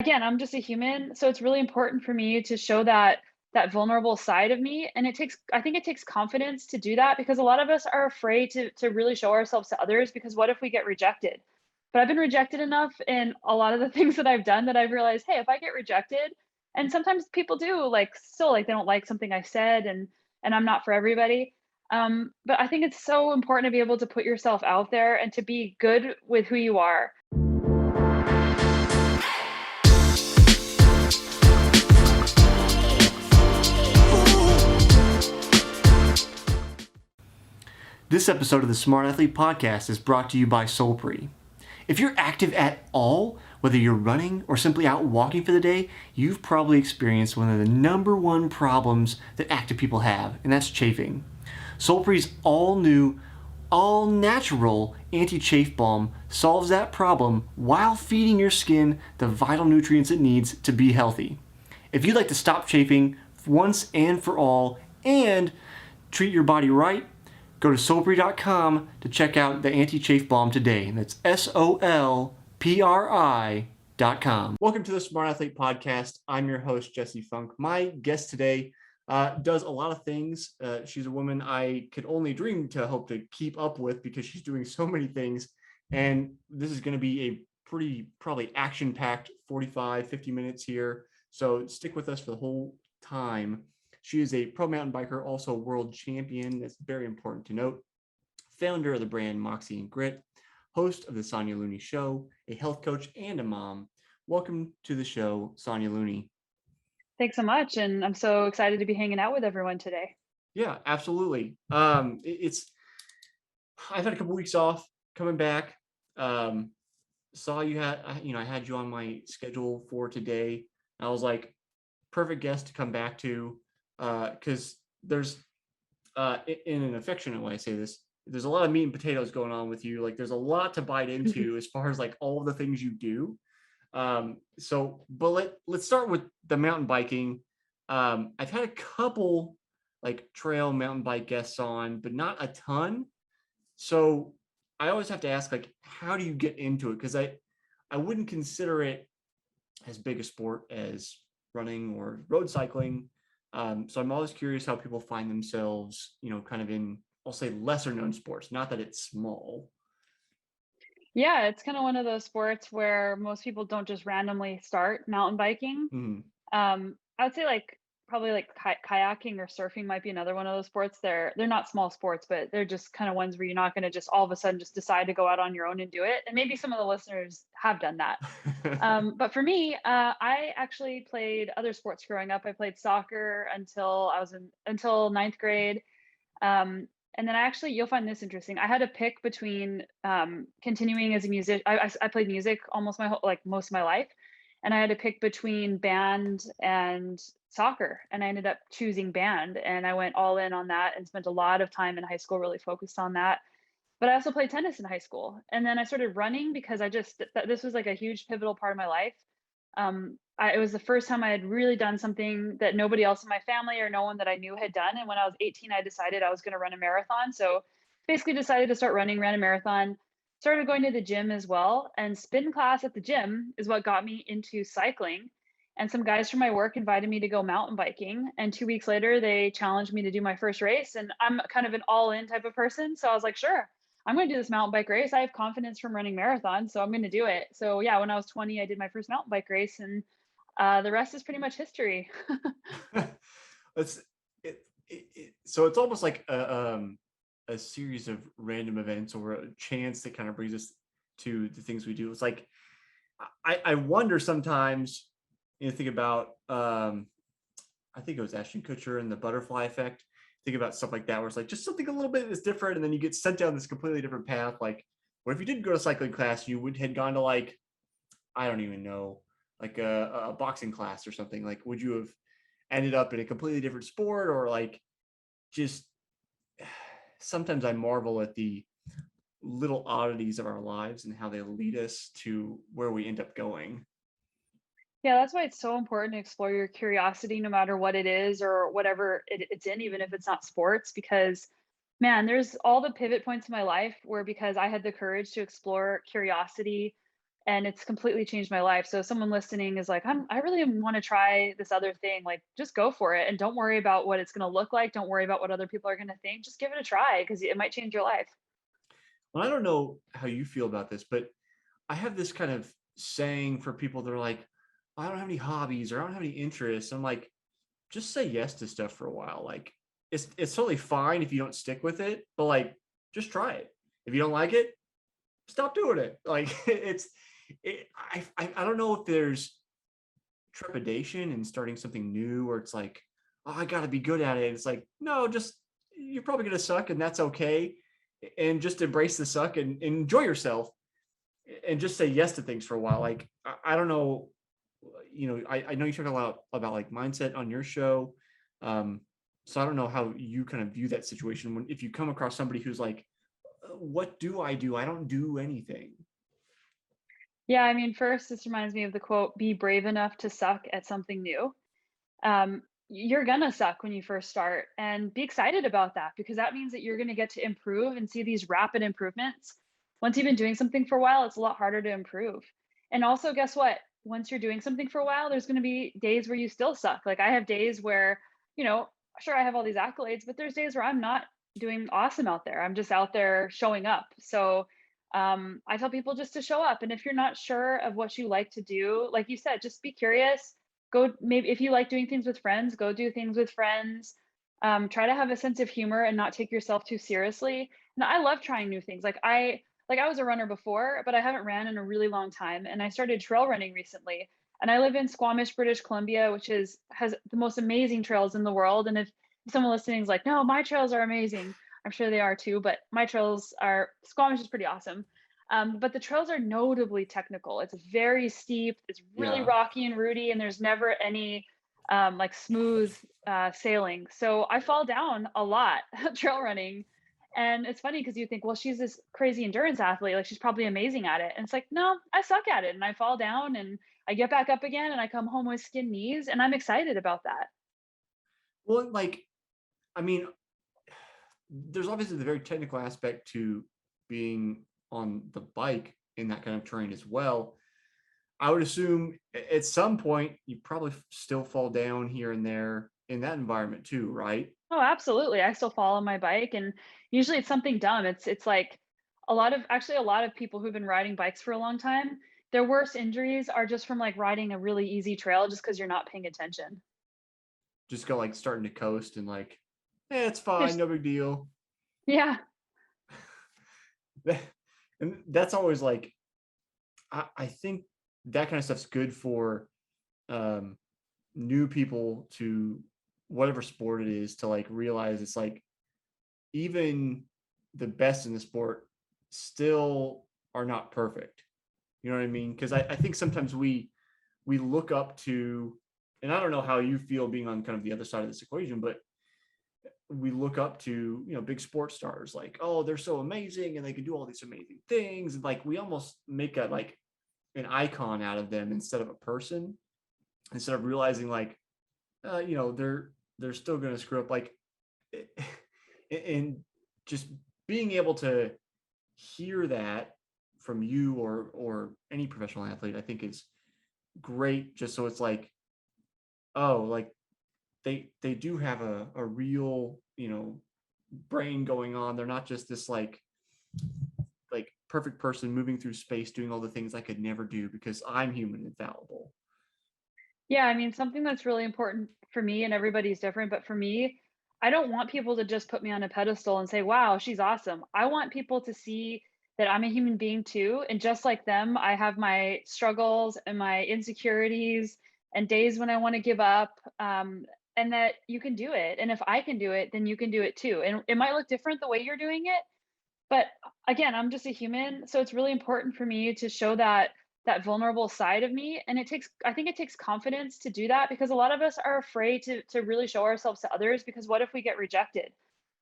Again, I'm just a human, so it's really important for me to show that vulnerable side of me, and I think it takes confidence to do that because a lot of us are afraid to really show ourselves to others because what if we get rejected? But I've been rejected enough in a lot of the things that I've done that I've realized, hey, if I get rejected, and sometimes people do like still like they don't like something I said and I'm not for everybody. But I think it's so important to be able to put yourself out there and to be good with who you are. This episode of the Smart Athlete Podcast is brought to you by Solpre. If you're active at all, whether you're running or simply out walking for the day, you've probably experienced one of the number one problems that active people have, and that's chafing. Solpre's all-new, all-natural anti-chafe balm solves that problem while feeding your skin the vital nutrients it needs to be healthy. If you'd like to stop chafing once and for all and treat your body right, go to solpri.com to check out the anti-chafe balm today. That's SOLPRI.com. Welcome to the Smart Athlete Podcast. I'm your host, Jesse Funk. My guest today does a lot of things. She's a woman I could only dream to hope to keep up with because she's doing so many things. And this is going to be a pretty probably action-packed 50 minutes here. So stick with us for the whole time. She is a pro mountain biker, also a world champion. That's very important to note. Founder of the brand Moxy Grit, host of the Sonya Looney Show, a health coach, and a mom. Welcome to the show, Sonya Looney. Thanks so much, and I'm so excited to be hanging out with everyone today. Yeah, absolutely. It's I've had a couple weeks off, coming back. Saw you had, I had you on my schedule for today. I was like, perfect guest to come back to. Because there's, in an affectionate way, I say this, there's a lot of meat and potatoes going on with you. Like there's a lot to bite into as far as like all the things you do. But let's start with the mountain biking. I've had a couple like trail mountain bike guests on, but not a ton. So I always have to ask, like, how do you get into it? Because I wouldn't consider it as big a sport as running or road cycling. So I'm always curious how people find themselves, kind of in, I'll say, lesser known sports. Not that it's small. Yeah, it's kind of one of those sports where most people don't just randomly start mountain biking. Mhm. I would say like probably like kayaking or surfing might be another one of those sports. They're not small sports, but they're just kind of ones where you're not going to just all of a sudden just decide to go out on your own and do it. And maybe some of the listeners have done that. But for me, I actually played other sports growing up. I played soccer until ninth grade. And then you'll find this interesting. I had to pick between continuing as a musician. I played music almost most of my life, and I had to pick between band and soccer. And I ended up choosing band, and I went all in on that and spent a lot of time in high school really focused on that. But I also played tennis in high school, and then I started running because this was like a huge pivotal part of my life. It was the first time I had really done something that nobody else in my family or no one that I knew had done. And when I was 18, I decided I was going to run a marathon. So basically decided to start running, ran a marathon, started going to the gym as well. And spin class at the gym is what got me into cycling. And some guys from my work invited me to go mountain biking. And 2 weeks later, they challenged me to do my first race. And I'm kind of an all in type of person. So I was like, sure, I'm going to do this mountain bike race. I have confidence from running marathons, so I'm going to do it. So yeah, when I was 20, I did my first mountain bike race, and the rest is pretty much history. It's so it's almost like a series of random events or a chance that kind of brings us to the things we do. It's like I wonder sometimes, think about I think it was Ashton Kutcher and the butterfly effect. Think about stuff like that where it's like just something a little bit is different, and then you get sent down this completely different path. Like, what if you didn't go to cycling class, you would had gone to like, I don't even know, like a boxing class or something? Like, would you have ended up in a completely different sport? Or like, just sometimes I marvel at the little oddities of our lives and how they lead us to where we end up going. Yeah, that's why it's so important to explore your curiosity, no matter what it is or whatever it's in, even if it's not sports. Because, man, there's all the pivot points in my life where because I had the courage to explore curiosity and it's completely changed my life. So if someone listening is like, I really want to try this other thing, like just go for it and don't worry about what it's going to look like. Don't worry about what other people are going to think. Just give it a try because it might change your life. Well, I don't know how you feel about this, but I have this kind of saying for people that are like, I don't have any hobbies or I don't have any interests. I'm like, just say yes to stuff for a while. Like it's totally fine if you don't stick with it, but like just try it. If you don't like it, stop doing it. Like I don't know if there's trepidation in starting something new, or it's like, oh, I got to be good at it. It's like, no, just you're probably gonna suck, and that's okay. And just embrace the suck and enjoy yourself, and just say yes to things for a while. Like I don't know, I know you talk a lot about like mindset on your show. Um, so I don't know how you kind of view that situation when if you come across somebody who's like, what do? I don't do anything. Yeah, I mean, first, this reminds me of the quote, be brave enough to suck at something new. You're gonna suck when you first start, and be excited about that because that means that you're gonna get to improve and see these rapid improvements. Once you've been doing something for a while, it's a lot harder to improve. And also, guess what? Once you're doing something for a while, there's gonna be days where you still suck. Like I have days where, you know, sure I have all these accolades, but there's days where I'm not doing awesome out there. I'm just out there showing up. So I tell people just to show up. And if you're not sure of what you like to do, like you said, just be curious. Go, maybe if you like doing things with friends, go do things with friends. Try to have a sense of humor and not take yourself too seriously. And I love trying new things. Like I was a runner before, but I haven't ran in a really long time. And I started trail running recently. And I live in Squamish, British Columbia, which has the most amazing trails in the world. And if someone listening is like, no, my trails are amazing, I'm sure they are too, but my trails are Squamish is pretty awesome. But the trails are notably technical. It's very steep, it's really Yeah. rocky and rooty, and there's never any like smooth sailing. So I fall down a lot trail running. And it's funny because you think, well, she's this crazy endurance athlete, like she's probably amazing at it. And it's like, no, I suck at it. And I fall down and I get back up again and I come home with skin knees and I'm excited about that. Well, like, I mean, there's obviously the very technical aspect to being on the bike in that kind of terrain as well. I would assume at some point you probably still fall down here and there in that environment too, right? Oh, absolutely. I still fall on my bike and usually it's something dumb. It's like a lot of people who've been riding bikes for a long time, their worst injuries are just from like riding a really easy trail just because you're not paying attention. Just go like starting to coast and like, it's fine, There's no big deal. yeah. And that's always like, I think that kind of stuff's good for um, new people to whatever sport it is to like realize it's like even the best in the sport still are not perfect. You know what I mean? Because I think sometimes we look up to, and I don't know how you feel being on kind of the other side of this equation, but we look up to big sports stars like, oh, they're so amazing and they can do all these amazing things, and like we almost make a like an icon out of them instead of a person, instead of realizing like they're still going to screw up, like and just being able to hear that from you or any professional athlete, I think is great, just so it's like, oh, like they do have a real brain going on. They're not just this like perfect person moving through space doing all the things I could never do because I'm human and fallible. Yeah, I mean, something that's really important for me and everybody's different, but for me, I don't want people to just put me on a pedestal and say, "Wow, she's awesome." I want people to see that I'm a human being too, and just like them, I have my struggles and my insecurities and days when I want to give up, and that you can do it. And if I can do it, then you can do it too. And it might look different the way you're doing it, but again, I'm just a human, so it's really important for me to show that vulnerable side of me, and I think it takes confidence to do that because a lot of us are afraid to really show ourselves to others because what if we get rejected?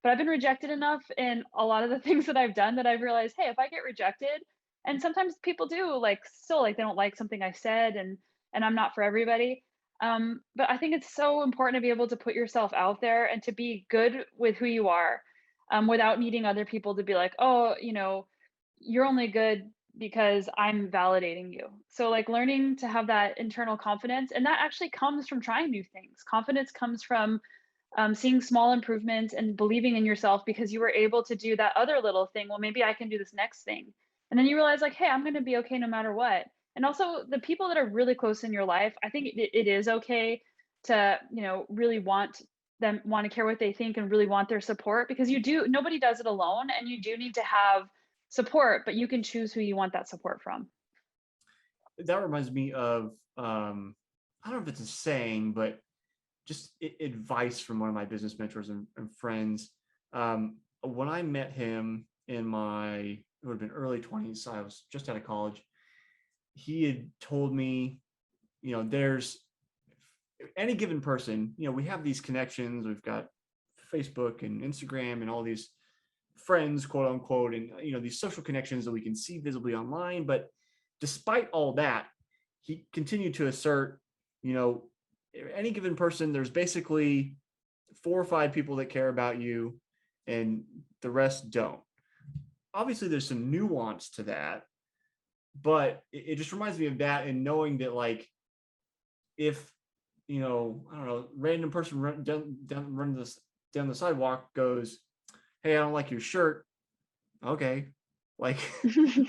But I've been rejected enough in a lot of the things that I've done that I've realized, hey, if I get rejected, and sometimes people do like still like they don't like something I said and I'm not for everybody. But I think it's so important to be able to put yourself out there and to be good with who you are, without needing other people to be like, oh, you're only good because I'm validating you. So like learning to have that internal confidence, and that actually comes from trying new things. Confidence comes from seeing small improvements and believing in yourself because you were able to do that other little thing. Well, maybe I can do this next thing. And then you realize, like, hey, I'm going to be okay no matter what. And also, the people that are really close in your life, I think it is okay to, really want to care what they think and really want their support because nobody does it alone. And you do need to have support, but you can choose who you want that support from. That reminds me of I don't know if it's a saying, but just advice from one of my business mentors and friends. When I met him in my, it would have been early 20s, so I was just out of college. He had told me, there's any given person, we have these connections. We've got Facebook and Instagram and all these friends, quote unquote, and these social connections that we can see visibly online. But despite all that, he continued to assert, any given person, there's basically 4 or 5 people that care about you, and the rest don't. Obviously, there's some nuance to that, but it just reminds me of that, and knowing that, like, if I don't know, random person down the sidewalk goes, "Hey, I don't like your shirt." Okay, like,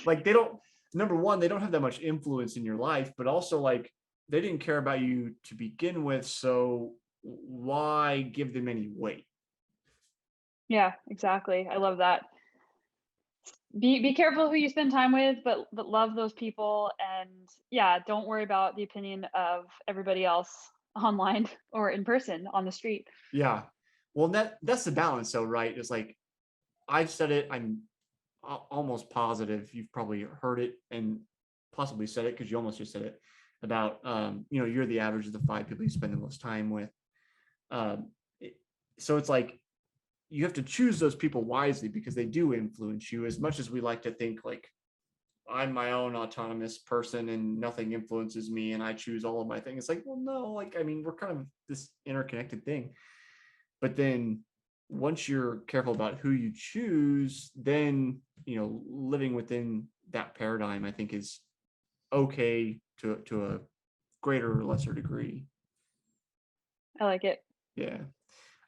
like they don't. Number one, they don't have that much influence in your life, but also like they didn't care about you to begin with, so why give them any weight? Yeah, exactly. I love that. Be careful who you spend time with, but love those people, and yeah, don't worry about the opinion of everybody else online or in person on the street. Yeah. Well, that's the balance, though, right? It's like I've said it. I'm almost positive you've probably heard it and possibly said it because you almost just said it about you're the average of the 5 people you spend the most time with. Um, so it's like you have to choose those people wisely because they do influence you. As much as we like to think like I'm my own autonomous person and nothing influences me and I choose all of my things. It's like, well, no, like, I mean, we're kind of this interconnected thing. But then once you're careful about who you choose, then, living within that paradigm, I think is okay to a greater or lesser degree. I like it. Yeah.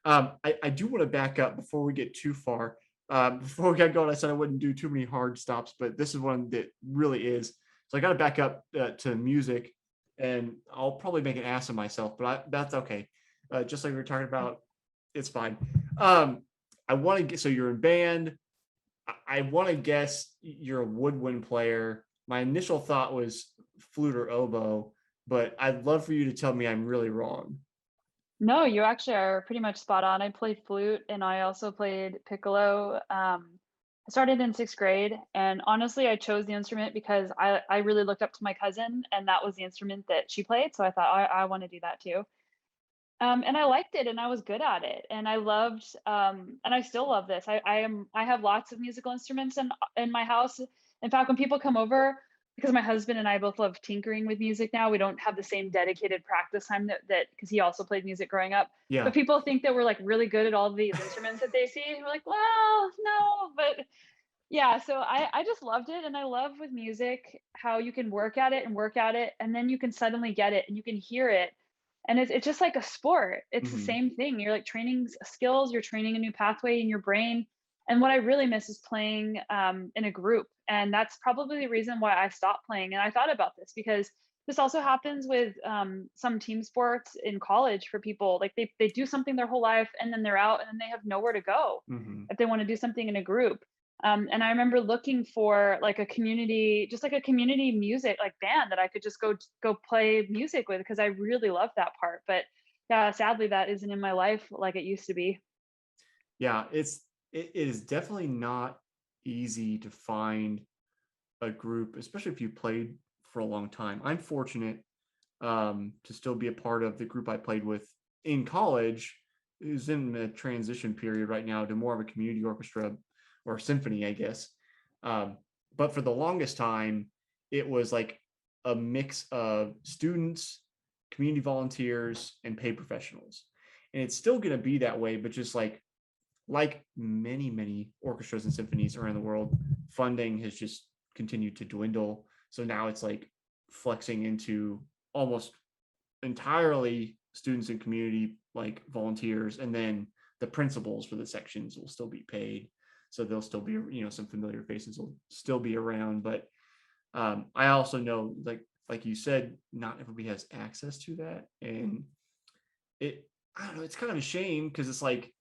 I do want to back up before we get too far. Before we got going, I said I wouldn't do too many hard stops, but this is one that really is. So I got to back up to music, and I'll probably make an ass of myself, but that's okay. Just like we were talking about, it's fine. I want to get, so you're in band. I want to guess you're a woodwind player. My initial thought was flute or oboe, but I'd love for you to tell me I'm really wrong. No, you actually are pretty much spot on. I played flute and I also played piccolo. I started in 6th grade, and honestly, I chose the instrument because I really looked up to my cousin, and that was the instrument that she played. So I thought I want to do that too. And I liked it, and I was good at it, and I loved, and I still love this. I have lots of musical instruments in my house. In fact, when people come over, because my husband and I both love tinkering with music now, we don't have the same dedicated practice time that because he also played music growing up. Yeah. But people think that we're like really good at all of these instruments that they see. And we're like, well, no, but yeah. So I just loved it, and I love with music how you can work at it, and then you can suddenly get it, and you can hear it, and it's just like a sport. It's the Mhm. same thing. You're like training skills, you're training a new pathway in your brain. And what I really miss is playing in a group. And that's probably the reason why I stopped playing. And I thought about this because this also happens with some team sports in college for people. Like they do something their whole life and then they're out and then they have nowhere to go Mhm. if they want to do something in a group. And I remember looking for like a community, just like a community music like band that I could just go play music with because I really love that part. But yeah, sadly that isn't in my life like it used to be. Yeah, it is definitely not easy to find a group, especially if you played for a long time. I'm fortunate to still be a part of the group I played with in college, who's in a transition period right now to more of a community orchestra or symphony, I guess. Um, but for the longest time, it was like a mix of students, community volunteers, and paid professionals. And it's still going to be that way, but just like many orchestras and symphonies around the world, funding has just continued to dwindle. So now it's like flexing into almost entirely students and community like volunteers, and then the principals for the sections will still be paid. So there'll still be, some familiar faces will still be around. But I also know, like you said, not everybody has access to that. And I don't know, it's kind of a shame because it's like,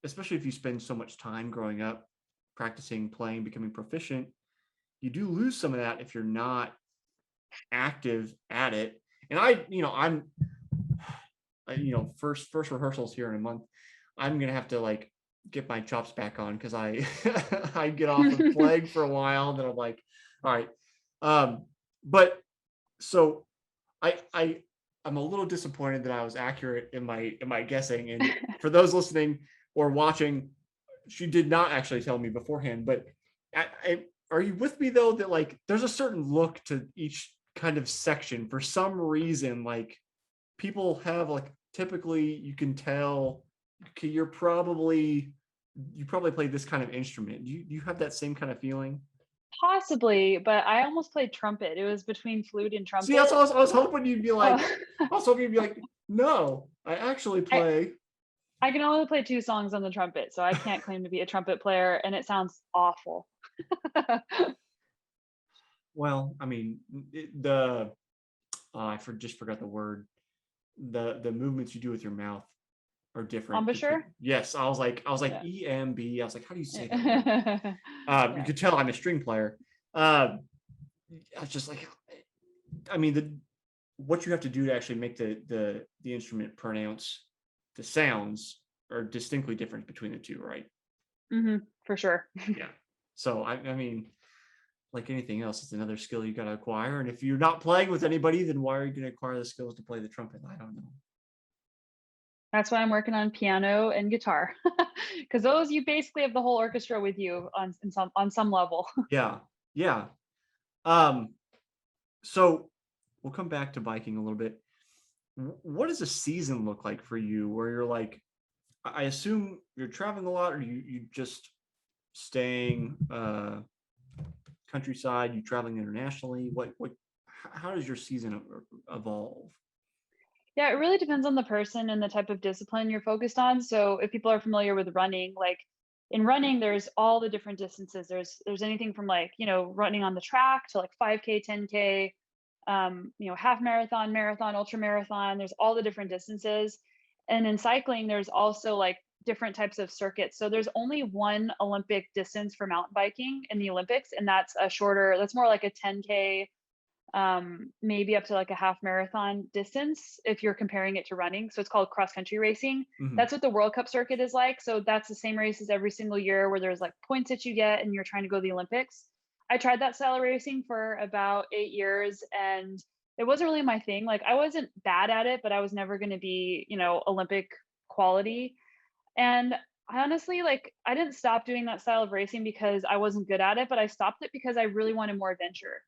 especially if you spend so much time growing up practicing, playing, becoming proficient, you do lose some of that if you're not active at it. And first rehearsals here in a month, I'm gonna have to like get my chops back on because I I get off of playing for a while, then I'm like, all right. But so I'm a little disappointed that I was accurate in my guessing. And for those listening or watching, she did not actually tell me beforehand. But are you with me though that like there's a certain look to each kind of section for some reason? Like people have like typically you can tell, okay, you probably played this kind of instrument. Do you have that same kind of feeling? Possibly, but I almost played trumpet. It was between flute and See, that's trumpet. what I was hoping you'd be like. Oh, I was hoping you'd be like, no, I actually I play. I can only play 2 songs on the trumpet, so I can't claim to be a trumpet player, and it sounds awful. Well, I mean, just forgot the word. The movements you do with your mouth are different between. Embouchure? Yes, I was like Yeah. EMB. I was like, how do you say that word? You Yeah. could tell I'm a string player. Um, I was just like, I mean, what you have to do to actually make the instrument pronounce the sounds are distinctly different between the two, right? For sure. Yeah. So I mean, like anything else, it's another skill you got to acquire. And if you're not playing with anybody, then why are you going to acquire the skills to play the trumpet? I don't know. That's why I'm working on piano and guitar, because those you basically have the whole orchestra with you on some level. Yeah, yeah. Um, so we'll come back to biking a little bit. What does a season look like for you? Where you're like, I assume you're traveling a lot, or you just staying countryside. You traveling internationally. What? How does your season evolve? Yeah, it really depends on the person and the type of discipline you're focused on. So if people are familiar with running, like in running, there's all the different distances. There's anything from like, running on the track to like 5K, 10K, half marathon, marathon, ultra marathon. There's all the different distances. And in cycling, there's also like different types of circuits. So there's only one Olympic distance for mountain biking in the Olympics, and that's more like a 10K, maybe up to like a half marathon distance if you're comparing it to running. So it's called cross country racing. Mhm. That's what the World Cup circuit is like. So that's the same races every single year where there's like points that you get and you're trying to go to the Olympics. I tried that style of racing for about 8 years and it wasn't really my thing. Like I wasn't bad at it, but I was never going to be, Olympic quality. And I honestly like I didn't stop doing that style of racing because I wasn't good at it, but I stopped it because I really wanted more adventure.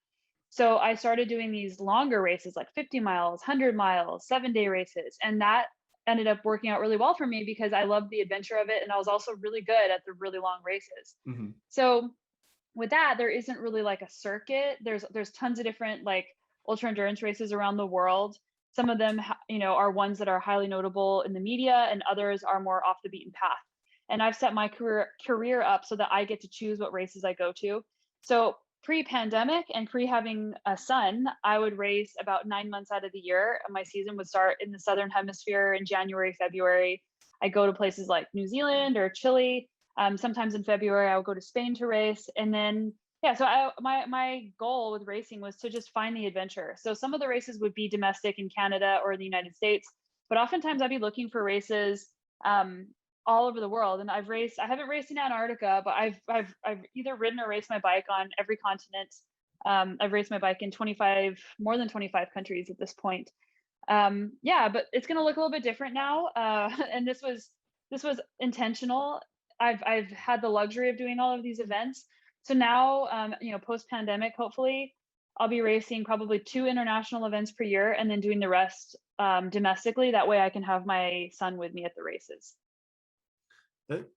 So I started doing these longer races like 50 miles, 100 miles, 7-day races. And that ended up working out really well for me because I loved the adventure of it. And I was also really good at the really long races. Mhm. So with that, there isn't really like a circuit. There's tons of different like ultra endurance races around the world. Some of them, are ones that are highly notable in the media, and others are more off the beaten path. And I've set my career up so that I get to choose what races I go to. So pre-pandemic and pre having a son, I would race about 9 months out of the year. My season would start in the southern hemisphere in January, February. I go to places like New Zealand or Chile. Sometimes in February, I would go to Spain to race, and then yeah. So my goal with racing was to just find the adventure. So some of the races would be domestic in Canada or the United States, but oftentimes I'd be looking for races um, all over the world. And I haven't raced in Antarctica, but I've either ridden or raced my bike on every continent. I've raced my bike in more than 25 countries at this point. Yeah, but it's going to look a little bit different now. And this was intentional. I've had the luxury of doing all of these events. So now, post pandemic, hopefully, I'll be racing probably 2 international events per year, and then doing the rest domestically. That way, I can have my son with me at the races. That,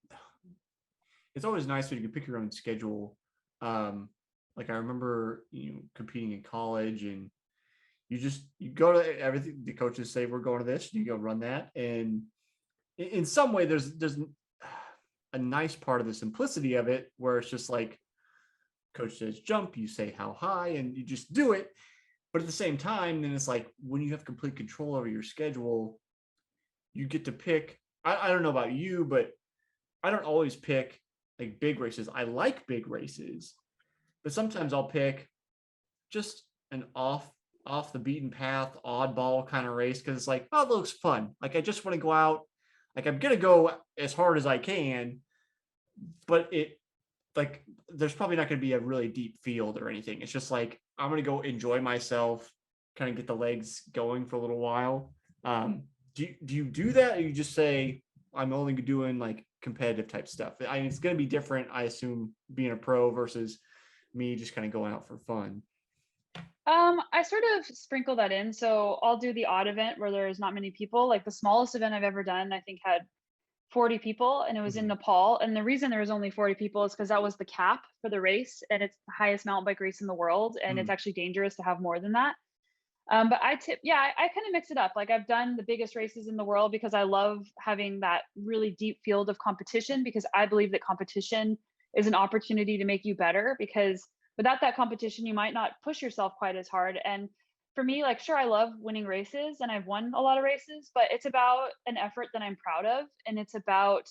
it's always nice when you can pick your own schedule. Um, Like I remember, competing in college, and you go to everything the coaches say, we're going to this, you go run that. And in some way there's a nice part of the simplicity of it where it's just like coach says jump, you say how high, and you just do it. But at the same time, then it's like when you have complete control over your schedule, you get to pick. I don't know about you, but I don't always pick like big races. I like big races, but sometimes I'll pick just an off the beaten path, oddball kind of race because it's like, oh, it looks fun. Like I just want to go out. Like I'm gonna go as hard as I can, but like there's probably not going to be a really deep field or anything. It's just like I'm going to go enjoy myself, kind of get the legs going for a little while. Do you do that, or you just say I'm only doing like competitive type stuff? I mean, it's going to be different, I assume, being a pro versus me just kind of going out for fun. I sort of sprinkle that in. So I'll do the odd event where there's not many people. Like the smallest event I've ever done, I think had 40 people, and it was in Mhm. Nepal. And the reason there was only 40 people is because that was the cap for the race, and it's the highest mountain bike race in the world, and it's Mm. actually dangerous to have more than that. But yeah, I kind of mix it up. Like I've done the biggest races in the world because I love having that really deep field of competition, because I believe that competition is an opportunity to make you better, because without that competition, you might not push yourself quite as hard. And for me, like, sure, I love winning races and I've won a lot of races, but it's about an effort that I'm proud of. And it's about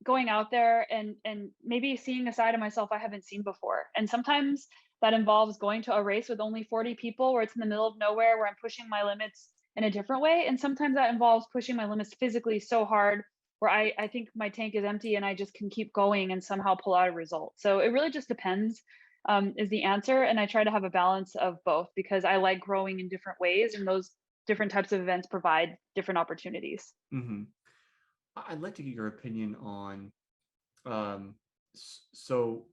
going out there and maybe seeing a side of myself I haven't seen before. And sometimes that involves going to a race with only 40 people where it's in the middle of nowhere, where I'm pushing my limits in a different way. And sometimes that involves pushing my limits physically so hard where I think my tank is empty and I just can keep going and somehow pull out a result. So it really just depends, is the answer. And I try to have a balance of both because I like growing in different ways, and those different types of events provide different opportunities. Mhm. I'd like to get your opinion on. Um, so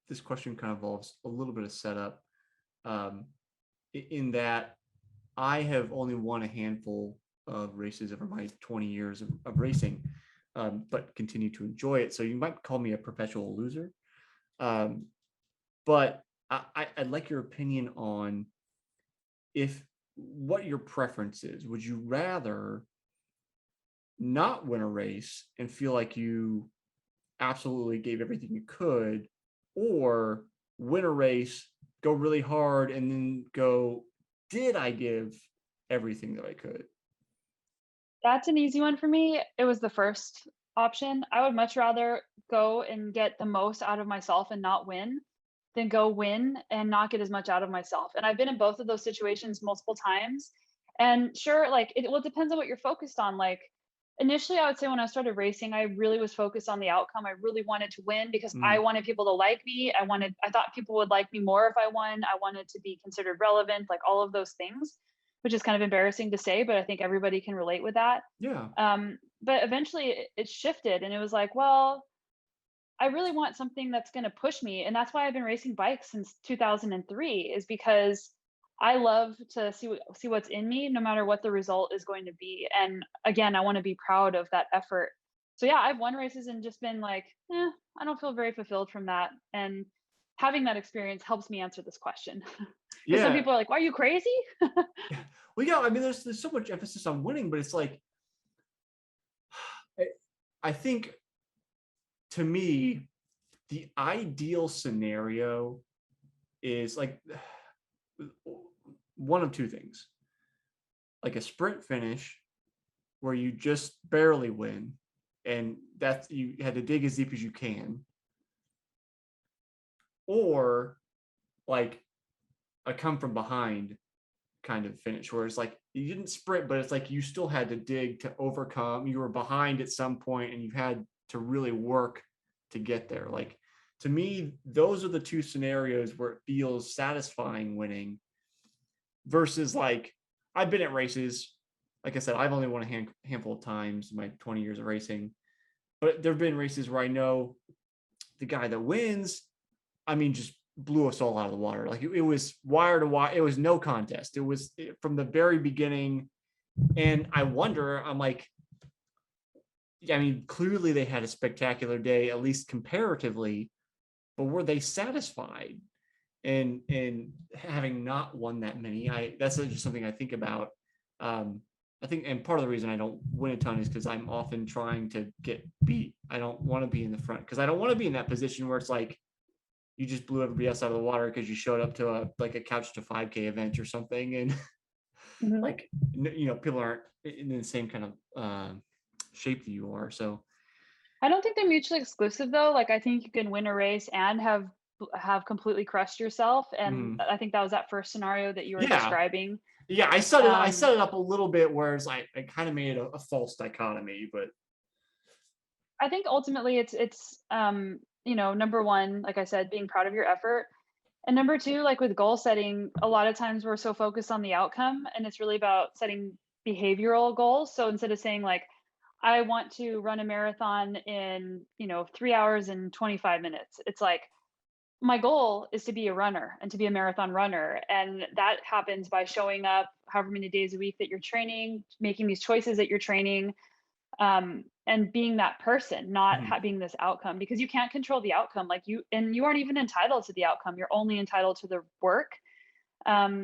this question kind of involves a little bit of setup. Um, in that I have only won a handful of races over my 20 years of racing, but continue to enjoy it. So you might call me a perpetual loser. Um, but I'd like your opinion on if what your preference is. Would you rather not win a race and feel like you absolutely gave everything you could, or win a race, go really hard, and then go, did I give everything that I could? That's an easy one for me. It was the first option. I would much rather go and get the most out of myself and not win than go win and not get as much out of myself. And I've been in both of those situations multiple times. And sure, like it depends on what you're focused on. Like initially, I would say when I started racing, I really was focused on the outcome. I really wanted to win because I Mm, wanted people to like me. I thought people would like me more if I won. I wanted to be considered relevant, like all of those things, which is kind of embarrassing to say, but I think everybody can relate with that. yeah. But eventually it shifted and it was like, well, I really want something that's going to push me. And that's why I've been racing bikes since 2003, is because I love to see what's in me, no matter what the result is going to be. And again, I want to be proud of that effort. So yeah, I've won races and just been like, I don't feel very fulfilled from that. And having that experience helps me answer this question. Because some Yeah. people are like, are you crazy? Yeah. Well, yeah. I mean, there's so much emphasis on winning, but it's like, I, I think to me, the ideal scenario is like one of two things, like a sprint finish where you just barely win, and that's you had to dig as deep as you can, or like a come from behind kind of finish where it's like you didn't sprint, but it's like you still had to dig to overcome. You were behind at some point and you had to really work to get there. Like to me, those are the two scenarios where it feels satisfying winning versus like I've been at races. Like I said, I've only won a handful of times in my 20 years of racing, but there have been races where I know the guy that wins, I mean, just blew us all out of the water. Like it was wire to wire. It was no contest. It was from the very beginning. And I wonder, I'm like, I mean, clearly they had a spectacular day, at least comparatively. but were they satisfied? And having not won that many, that's just something I think about. I think, and part of the reason I don't win a ton is because I'm often trying to get beat. I don't want to be in the front because I don't want to be in that position where it's like you just blew everybody else out of the water because you showed up to a couch to 5K event or something, and Mhm. like people aren't in the same kind of shape that you are. So I don't think they're mutually exclusive though. Like I think you can win a race and have completely crushed yourself. And mhm. I think that was that first scenario that you were Yeah, describing. yeah, I Um, set it up a little bit where it's like I kind of made a false dichotomy, but I think ultimately it's number one, like I said, being proud of your effort. And number two, like with goal setting, a lot of times we're so focused on the outcome and it's really about setting behavioral goals. So instead of saying like, I want to run a marathon in, 3 hours and 25 minutes, it's like, my goal is to be a runner and to be a marathon runner. And that happens by showing up however many days a week that you're training, making these choices that you're training, and being that person, not mhm. being this outcome, because you can't control the outcome. You aren't even entitled to the outcome. You're only entitled to the work.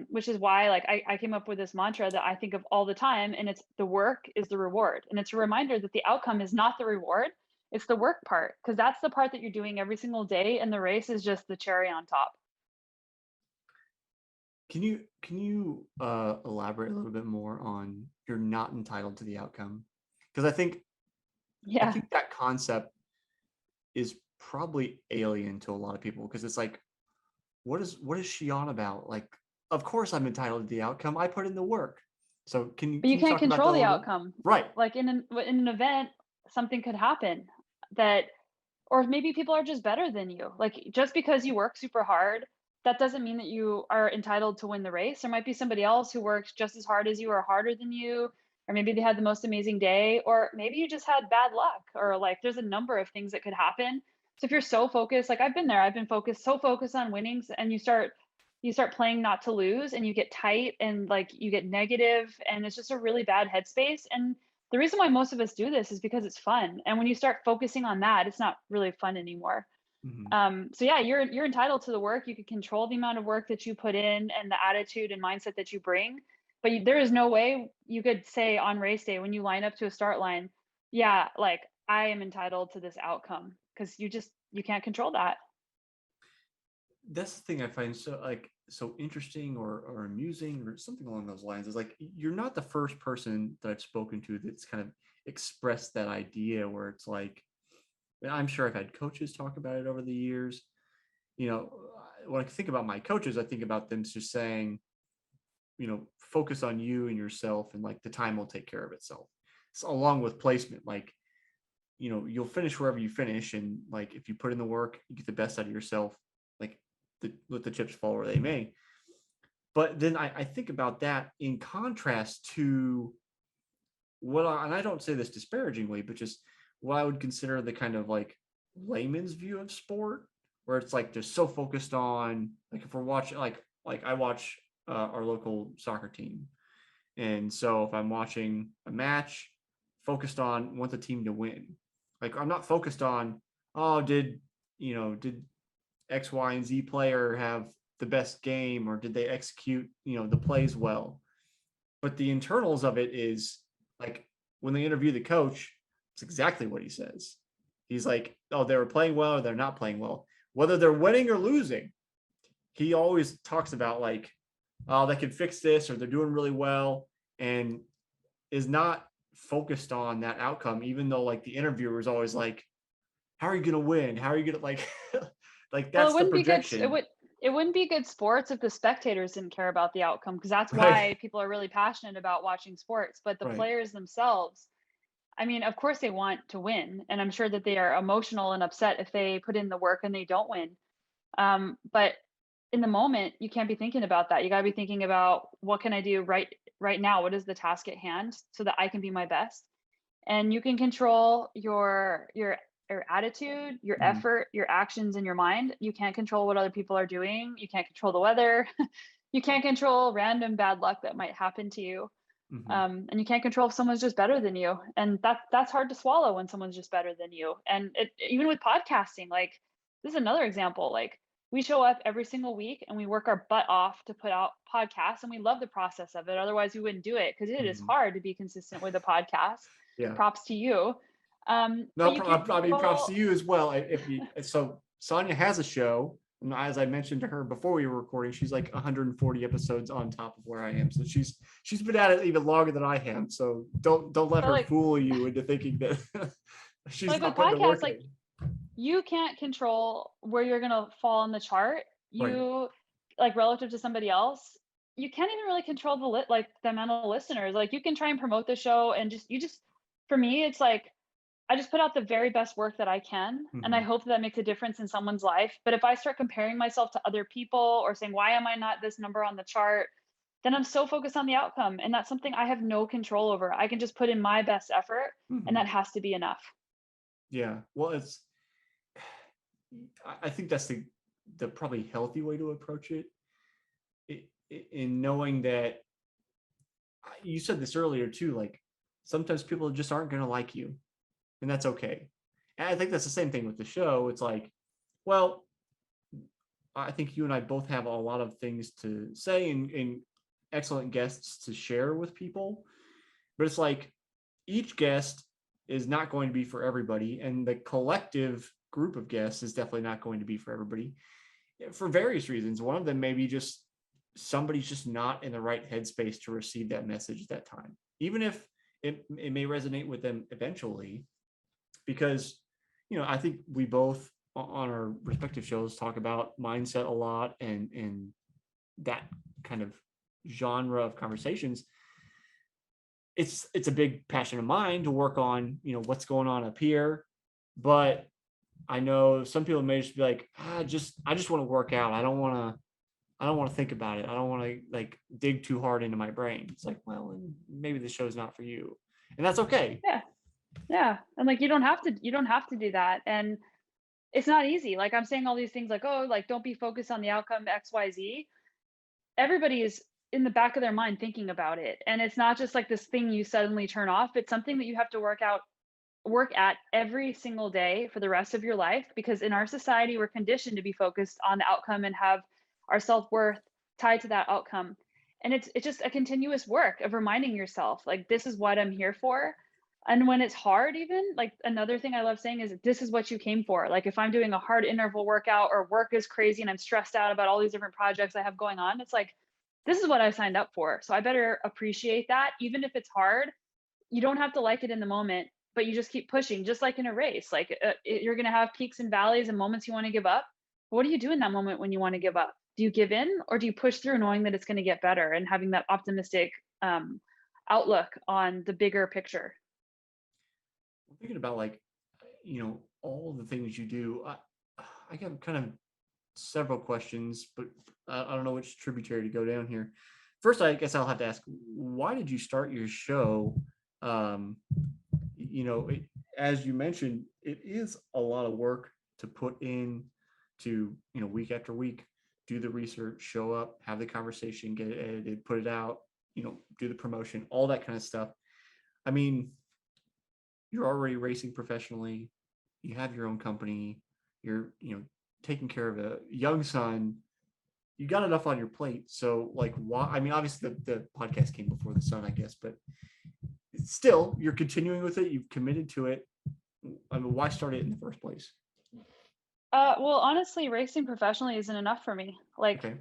Which is why, like, I came up with this mantra that I think of all the time, and it's the work is the reward, and it's a reminder that the outcome is not the reward. It's the work part, because that's the part that you're doing every single day, and the race is just the cherry on top. Can you elaborate a little bit more on you're not entitled to the outcome? Because I Yeah. think that concept is probably alien to a lot of people because it's like, what is she on about? Like, of course I'm entitled to the outcome. I put in the work. So can you But you can you can't talk about that control a the little bit? outcome. Right. Like in an event, something could happen that, or maybe people are just better than you. Like just because you work super hard, that doesn't mean that you are entitled to win the race. There might be somebody else who works just as hard as you or harder than you, or maybe they had the most amazing day, or maybe you just had bad luck, or like there's a number of things that could happen. So if you're so focused, like I've been there, I've been focused on winnings, and you start playing not to lose, and you get tight and like you get negative, and it's just a really bad headspace. And the reason why most of us do this is because it's fun. And when you start focusing on that, it's not really fun anymore. Mhm. So yeah, you're entitled to the work. You can control the amount of work that you put in and the attitude and mindset that you bring. But there is no way you could say on race day when you line up to a start line, yeah, like I am entitled to this outcome, because you can't control that. That's the thing I find so interesting or amusing or something along those lines is like you're not the first person that I've spoken to that's kind of expressed that idea where it's like and I'm sure I've had coaches talk about it over the years. When I think about my coaches, I think about them just saying, focus on you and yourself, and like the time will take care of itself. So along with placement, like, you'll finish wherever you finish, and like if you put in the work, you get the best out of yourself. Like, let the chips fall where they may. But then I think about that in contrast to and I don't say this disparagingly, but just what I would consider the kind of like layman's view of sport, where it's like just so focused on like if we're watching like I watch our local soccer team, and so if I'm watching a match, focused on want the team to win. Like I'm not focused on did X, Y, and Z player have the best game or did they execute the plays well, but the internals of it is like when they interview the coach, it's exactly what he says. He's like, oh, they were playing well or they're not playing well. Whether they're winning or losing, he always talks about like, oh, they can fix this or they're doing really well, and is not focused on that outcome, even though like the interviewer is always like, how are you gonna win? How are you gonna like like Well, it that's the wouldn't be good. It projection. would. It wouldn't be good sports if the spectators didn't care about the outcome, because that's Right. why people are really passionate about watching sports. But the Right. players themselves, I mean, of course they want to win, and I'm sure that they are emotional and upset if they put in the work and they don't win. But in the moment, you can't be thinking about that. You got to be thinking about what can I do right now? What is the task at hand so that I can be my best? And you can control your attitude, your Mhm. effort, your actions, and your mind. You can't control what other people are doing. You can't control the weather. You can't control random bad luck that might happen to you. Mhm. And you can't control if someone's just better than you, and that's hard to swallow when someone's just better than you. And even with podcasting, like this is another example. Like, we show up every single week and we work our butt off to put out podcasts, and we love the process of it. Otherwise, we wouldn't do it because it is Mhm. hard to be consistent with a podcast. Yeah. Props to you. No, But you can I mean, props to feel you as well. If you so Sonya has a show, and as I mentioned to her before we were recording, she's like 140 episodes on top of where I am. So she's been at it even longer than I have. So don't let but her like fool you into thinking that she's with not putting the podcasts, work like in. you can't control where you're gonna fall on the chart. Right. You like relative to somebody else, you can't even really control like the amount of listeners. Like you can try and promote the show and just for me, it's like I just put out the very best work that I can, and I Mhm. hope that makes a difference in someone's life. But if I start comparing myself to other people or saying, why am I not this number on the chart? Then I'm so focused on the outcome. And that's something I have no control over. I can just put in my best effort, and Mhm. that has to be enough. Yeah. Well, I think that's the probably healthy way to approach it. In knowing that you said this earlier too, like sometimes people just aren't going to like you, and that's okay. And I think that's the same thing with the show. It's like, well, I think you and I both have a lot of things to say and excellent guests to share with people, but it's like each guest is not going to be for everybody, and the collective group of guests is definitely not going to be for everybody for various reasons. One of them may be just somebody's just not in the right headspace to receive that message at that time, even if it may resonate with them eventually. Because, I think we both on our respective shows talk about mindset a lot and that kind of genre of conversations. It's a big passion of mine to work on, what's going on up here. But I know some people may just be like, I just want to work out. I don't want to think about it. I don't want to like dig too hard into my brain. It's like, well, maybe the show's not for you. And that's okay. Yeah. Yeah. And like you don't have to do that. And it's not easy. Like I'm saying all these things like, oh, like don't be focused on the outcome XYZ. Everybody is in the back of their mind thinking about it. And it's not just like this thing you suddenly turn off. It's something that you have to work at every single day for the rest of your life, because in our society we're conditioned to be focused on the outcome and have our self-worth tied to that outcome. And it's just a continuous work of reminding yourself like this is what I'm here for. And when it's hard, even like another thing I love saying is this is what you came for. Like if I'm doing a hard interval workout or work is crazy and I'm stressed out about all these different projects I have going on, it's like this is what I signed up for, so I better appreciate that. Even if it's hard, you don't have to like it in the moment, but you just keep pushing, just like in a race. Like you're going to have peaks and valleys and moments you want to give up. What do you do in that moment when you want to give up? Do you give in, or do you push through knowing that it's going to get better and having that optimistic outlook on the bigger picture? I'm thinking about like, all the things you do. I got kind of several questions, but I don't know which tributary to go down here. First, I guess I'll have to ask, why did you start your show? Um, as you mentioned, it is a lot of work to put in to, week after week, do the research, show up, have the conversation, get it edited, put it out, do the promotion, all that kind of stuff. I mean, you're already racing professionally, you have your own company, you're, taking care of a young son, you got enough on your plate. So like, why? I mean, obviously the podcast came before the son, I guess, but still you're continuing with it. You've committed to it. I mean, why start it in the first place? Well, honestly, racing professionally isn't enough for me. Like Okay.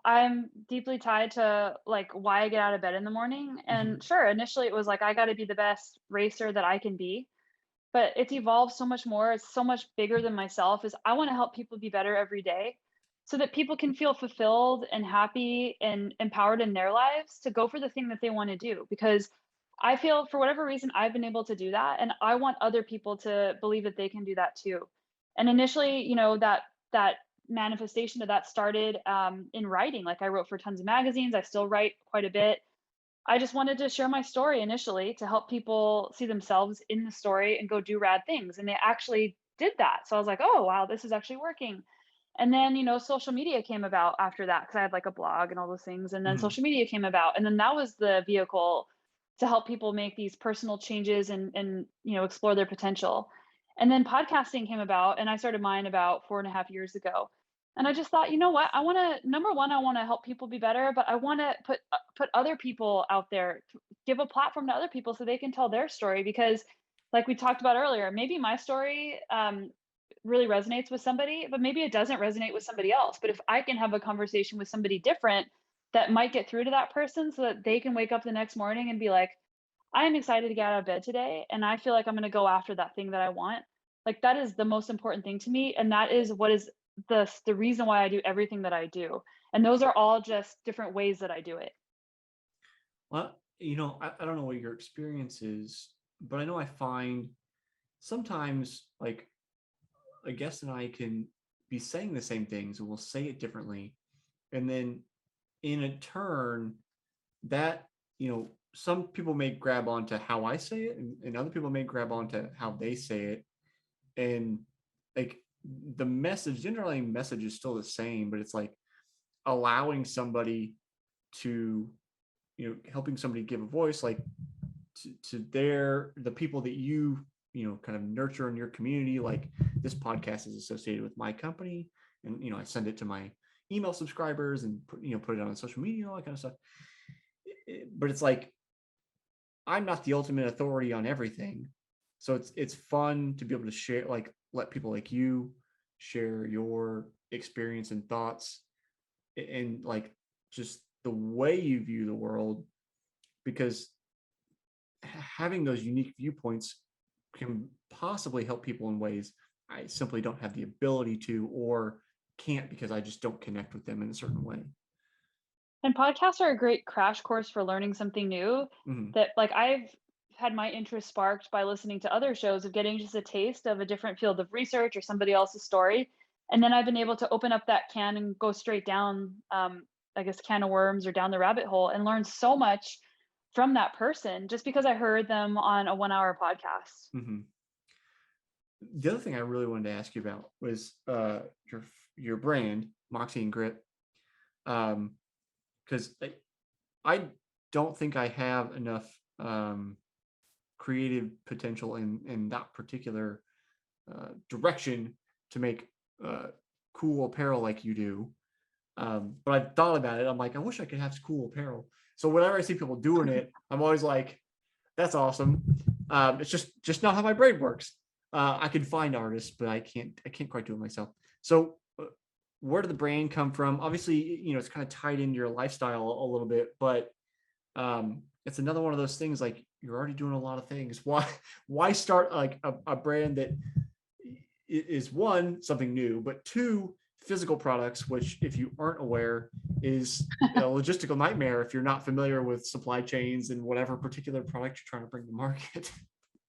I'm deeply tied to like why I get out of bed in the morning. Mm-hmm. And sure, initially it was like I got to be the best racer that I can be, but it's evolved so much more. It's so much bigger than myself. Is I want to help people be better every day so that people can feel fulfilled and happy and empowered in their lives to go for the thing that they want to do. Because I feel for whatever reason I've been able to do that, and I want other people to believe that they can do that too. And initially, that manifestation of that started in writing. Like I wrote for tons of magazines. I still write quite a bit. I just wanted to share my story initially to help people see themselves in the story and go do rad things. And they actually did that. So I was like, oh, wow, this is actually working. And then, social media came about after that because I had like a blog and all those things. And then Mm-hmm. social media came about. And then that was the vehicle to help people make these personal changes and explore their potential. And then podcasting came about, and I started mine about 4.5 years ago. And I just thought, you know what? I want to, number one, I want to help people be better, but I want to put other people out there, give a platform to other people so they can tell their story. Because, like we talked about earlier, maybe my story really resonates with somebody, but maybe it doesn't resonate with somebody else. But if I can have a conversation with somebody different, that might get through to that person so that they can wake up the next morning and be like, I'm excited to get out of bed today, and I feel like I'm gonna go after that thing that I want. Like, that is the most important thing to me, and that is what is the reason why I do everything that I do. And those are all just different ways that I do it. Well, I don't know what your experience is, but I know I find sometimes like a guest and I can be saying the same things and we'll say it differently. And then in a turn, that, some people may grab onto how I say it, and other people may grab onto how they say it. And like the underlying message is still the same, but it's like allowing somebody to, helping somebody give a voice, like to the people that kind of nurture in your community. Like this podcast is associated with my company, and I send it to my email subscribers and put it on social media, all that kind of stuff. But it's like I'm not the ultimate authority on everything, so it's fun to be able to share, like let people like you share your experience and thoughts, and like just the way you view the world, because having those unique viewpoints can possibly help people in ways I simply don't have the ability to, or can't, because I just don't connect with them in a certain way. And podcasts are a great crash course for learning something new, Mm-hmm. that like I've had my interest sparked by listening to other shows, of getting just a taste of a different field of research or somebody else's story. And then I've been able to open up that can and go straight down, I guess, can of worms, or down the rabbit hole, and learn so much from that person just because I heard them on a 1 hour podcast. Mm-hmm. The other thing I really wanted to ask you about was your brand, Moxy and Grit, because I don't think I have enough creative potential in that particular direction to make cool apparel like you do. But I've thought about it. I'm like, I wish I could have cool apparel. So whenever I see people doing it, I'm always like, that's awesome. It's just not how my brain works. I can find artists, but I can't quite do it myself. So where did the brand come from? Obviously, it's kind of tied into your lifestyle a little bit, but it's another one of those things, like you're already doing a lot of things. Why start like a brand that is, one, something new, but two, physical products, which, if you aren't aware, is a logistical nightmare if you're not familiar with supply chains and whatever particular product you're trying to bring to market.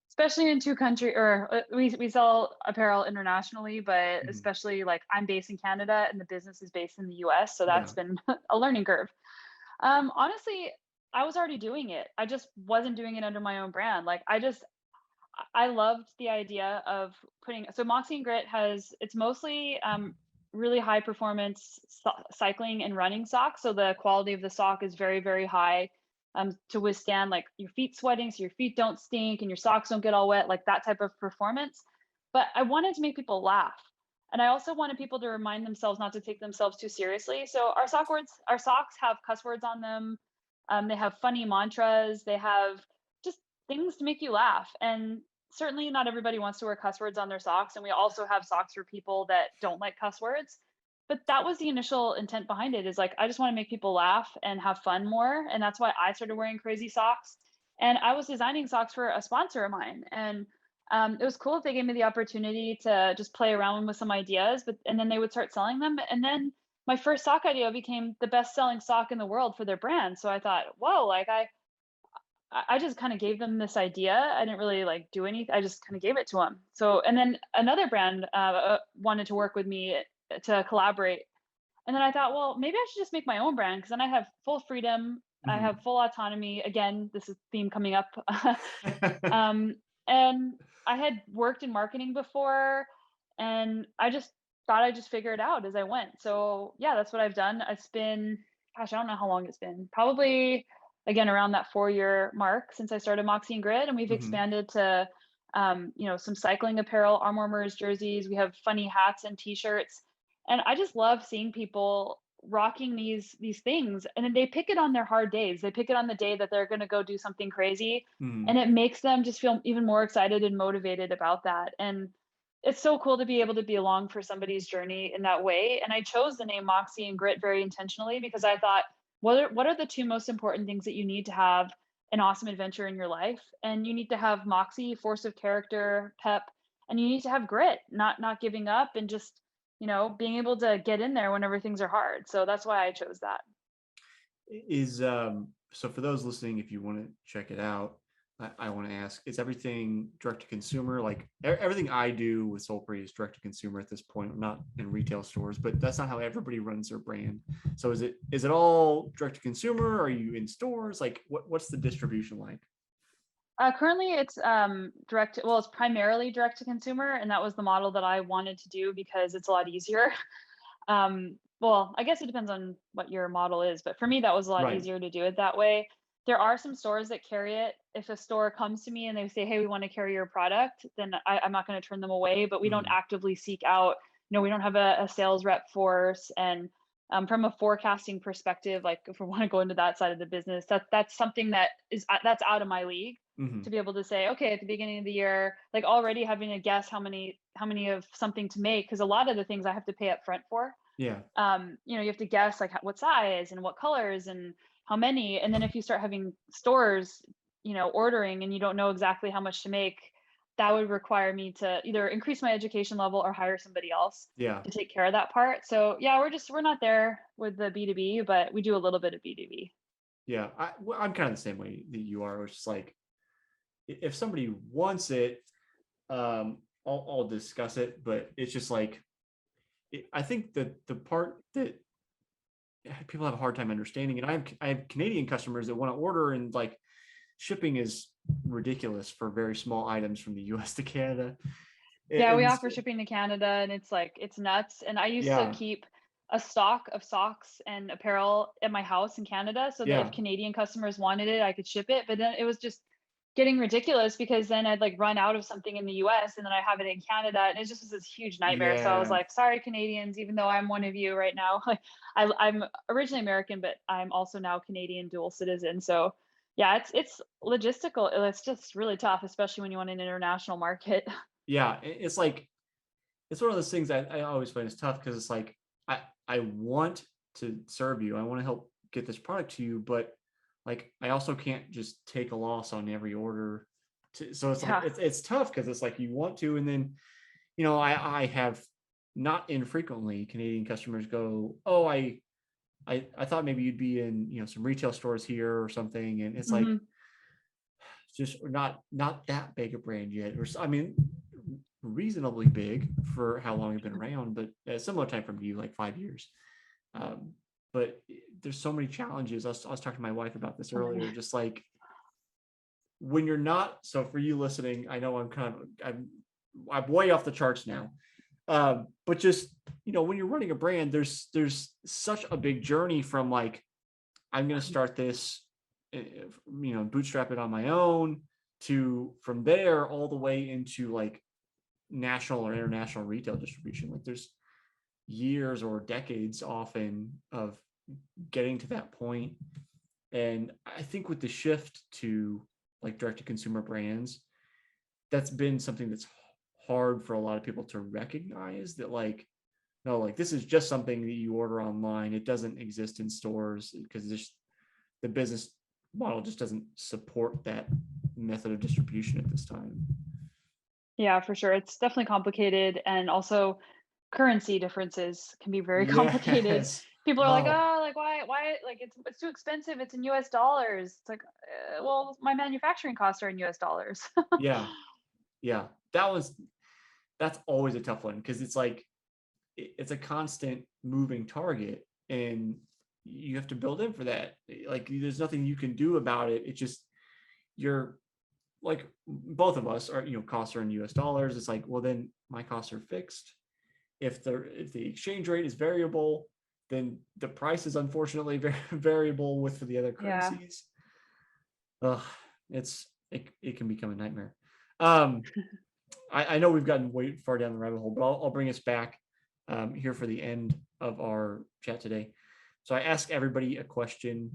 Especially in two country, or we sell apparel internationally, but Mhm. especially like I'm based in Canada and the business is based in the US, so Yeah. that's been a learning curve. Honestly, I was already doing it. I just wasn't doing it under my own brand. Like I loved the idea of putting, so Moxie and Grit has, it's mostly really high performance cycling and running socks. So the quality of the sock is very, very high, to withstand like your feet sweating so your feet don't stink and your socks don't get all wet, like that type of performance. But I wanted to make people laugh. And I also wanted people to remind themselves not to take themselves too seriously. So our socks have cuss words on them. They have funny mantras. They have just things to make you laugh. And certainly not everybody wants to wear cuss words on their socks. And we also have socks for people that don't like cuss words. But that was the initial intent behind it, is like, I just want to make people laugh and have fun more. And that's why I started wearing crazy socks. And I was designing socks for a sponsor of mine. And it was cool if they gave me the opportunity to just play around with some ideas, and then they would start selling them. And then my first sock idea became the best selling sock in the world for their brand. So I thought, whoa, like I just kind of gave them this idea. I didn't really like do anything. I just kind of gave it to them. So, and then another brand wanted to work with me to collaborate. And then I thought, well, maybe I should just make my own brand, because then I have full freedom. I Mm-hmm. have full autonomy. Again, this is theme coming up. um, and I had worked in marketing before, and I just thought I'd just figure it out as I went. So yeah, that's what I've done. It's been, gosh, I don't know how long it's been. Probably, again, around that 4 year mark since I started Moxie and Grid, and we've Mm-hmm. expanded to some cycling apparel, arm warmers, jerseys. We have funny hats and t-shirts. And I just love seeing people rocking these things. And then they pick it on their hard days. They pick it on the day that they're going to go do something crazy. Mhm. And it makes them just feel even more excited and motivated about that. And it's so cool to be able to be along for somebody's journey in that way. And I chose the name Moxy and Grit very intentionally because I thought, what are the two most important things that you need to have an awesome adventure in your life? And you need to have moxie, force of character, pep, and you need to have grit, not giving up and just, being able to get in there whenever things are hard. So that's why I chose that. Is so for those listening, if you want to check it out, I want to ask: is everything direct to consumer? Like everything I do with Soulfree is direct to consumer at this point, not in retail stores. But that's not how everybody runs their brand. So is it all direct to consumer? Are you in stores? Like what's the distribution like? Currently, it's direct. Well, it's primarily direct to consumer, and that was the model that I wanted to do because it's a lot easier. Well, I guess it depends on what your model is, but for me, that was a lot Right. easier to do it that way. There are some stores that carry it. If a store comes to me and they say, "Hey, we want to carry your product," then I'm not going to turn them away. But we don't Mhm. actively seek out. We don't have a sales rep force, and from a forecasting perspective, like if we want to go into that side of the business, that's something that's out of my league Mhm. to be able to say, okay, at the beginning of the year, like already having to guess how many of something to make, because a lot of the things I have to pay up front for. Yeah. You have to guess like what size and what colors and how many. And then if you start having stores, ordering and you don't know exactly how much to make, that would require me to either increase my education level or hire somebody else Yeah. to take care of that part. So yeah, we're not there with the B2B, but we do a little bit of B2B. Yeah. I'm kind of the same way that you are. It's just like if somebody wants it, I'll discuss it. But it's just like I think that the part that people have a hard time understanding, and I have Canadian customers that want to order, and like shipping is ridiculous for very small items from the U.S. to Canada. Yeah, we And offer shipping to Canada and it's like it's nuts. And I used to yeah, keep a stock of socks and apparel at my house in Canada so that if yeah, Canadian customers wanted it, I could ship it. But then it was just getting ridiculous because then I'd like run out of something in the US and then I have it in Canada and it just was this huge nightmare. So I was yeah, like, sorry, Canadians, even though I'm one of you right now. Like I'm originally American, but I'm also now Canadian dual citizen. So yeah, it's logistical. It's just really tough, especially when you want an international market. yeah. It's like it's one of those things that I always find is tough because it's like I want to serve you. I want to help get this product to you, but like I also can't just take a loss on every order. So it's like Yeah. it's tough because it's like you want to, and then I have not infrequently Canadian customers go, oh, I thought maybe you'd be in some retail stores here or something, and it's like Mhm. just not that big a brand yet, or I mean reasonably big for how long I've been around, but a similar time from you, like 5 years. Um, but there's so many challenges. I was talking to my wife about this So many. earlier, just like when you're not. So for you listening, I know I'm way off the charts now. But just when you're running a brand, there's such a big journey from like I'm going to start this, bootstrap it on my own, to from there all the way into like national or international retail distribution. Like there's years or decades often of getting to that point. And I think with the shift to like direct to consumer brands, that's been something that's hard for a lot of people to recognize that like no, like this is just something that you order online. It doesn't exist in stores because the business model just doesn't support that method of distribution at this time. Yeah, for sure. It's definitely complicated, and also currency differences can be very complicated. Yes. People are like, Oh, "Oh, like why like it's too expensive. It's in US dollars." It's like, well, my manufacturing costs are in US dollars." yeah. Yeah. That's always a tough one because it's like it's a constant moving target, and you have to build in for that. Like there's nothing you can do about it. It's just you're like both of us are costs are in US dollars. It's like, well, then my costs are fixed. If the exchange rate is variable, then the price is unfortunately very variable with the other Yeah. currencies. Ugh, it can become a nightmare. Um, I know we've gotten way far down the rabbit hole, but I'll bring us back here for the end of our chat today. So I ask everybody a question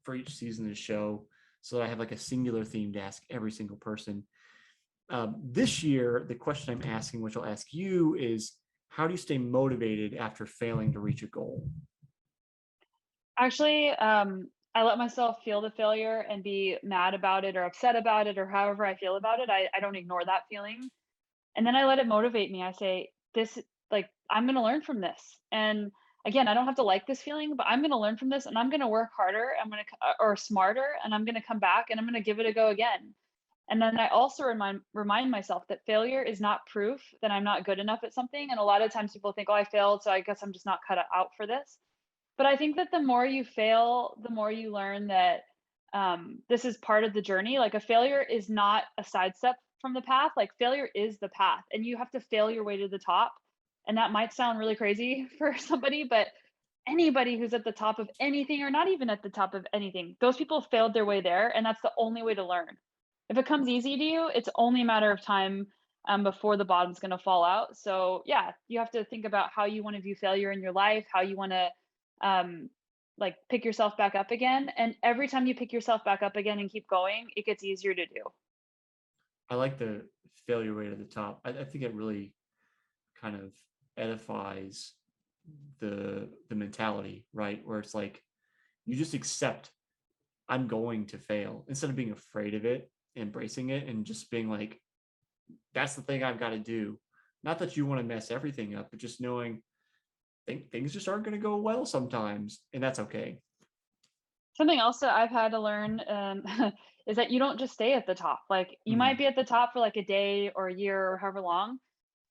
for each season of the show, so that I have like a singular theme to ask every single person. This year, the question I'm asking, which I'll ask you, is how do you stay motivated after failing to reach a goal? Actually, I let myself feel the failure and be mad about it or upset about it or however I feel about it. I don't ignore that feeling. And then I let it motivate me. I say, this, like, I'm going to learn from this. And again, I don't have to like this feeling, but I'm going to learn from this and I'm going to work harder. I'm going to, or smarter, and I'm going to come back and I'm going to give it a go again. And then I also remind myself that failure is not proof that I'm not good enough at something. And a lot of times people think, oh, I failed, so I guess I'm just not cut out for this. But I think that the more you fail, the more you learn that this is part of the journey. Like a failure is not a sidestep from the path. Like failure is the path, and you have to fail your way to the top. And that might sound really crazy for somebody, but anybody who's at the top of anything, or not even at the top of anything, those people failed their way there, and that's the only way to learn. If it comes easy to you, it's only a matter of time before the bottom's going to fall out. So yeah, you have to think about how you want to view failure in your life, how you want to um, like pick yourself back up again. And every time you pick yourself back up again and keep going, it gets easier to do. I like the failure rate at the top. I think it really kind of edifies the mentality, right? Where it's like you just accept I'm going to fail instead of being afraid of it, embracing it, and just being like, that's the thing I've got to do. Not that you want to mess everything up, but just knowing things just aren't going to go well sometimes, and that's okay. Something else that I've had to learn is that you don't just stay at the top. Like you might Mhm. be at the top for like a day or a year or however long,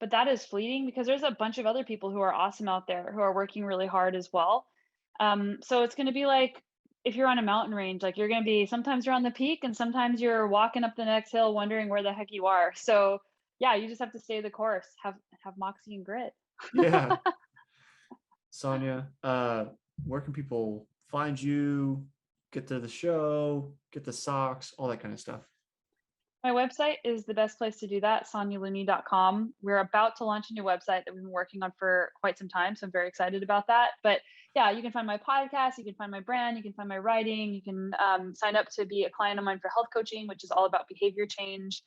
but that is fleeting because there's a bunch of other people who are awesome out there who are working really hard as well. So it's going to be like if you're on a mountain range, like you're going to be sometimes you're on the peak and sometimes you're walking up the next hill wondering where the heck you are. So yeah, you just have to stay the course. Have moxie and grit. Yeah. Sonya, where can people find you, get to the show, get the socks, all that kind of stuff? My website is the best place to do that, sonyalooney.com. We're about to launch a new website that we've been working on for quite some time, so I'm very excited about that. But yeah, you can find my podcast, you can find my brand, you can find my writing, you can sign up to be a client of mine for health coaching, which is all about behavior change.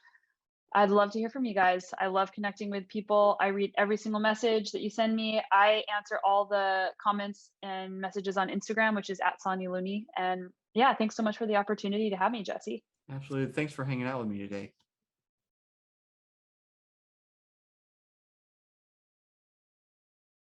I'd love to hear from you guys. I love connecting with people. I read every single message that you send me. I answer all the comments and messages on Instagram, which is at Sonya Looney. And yeah, thanks so much for the opportunity to have me, Jesse. Absolutely. Thanks for hanging out with me today.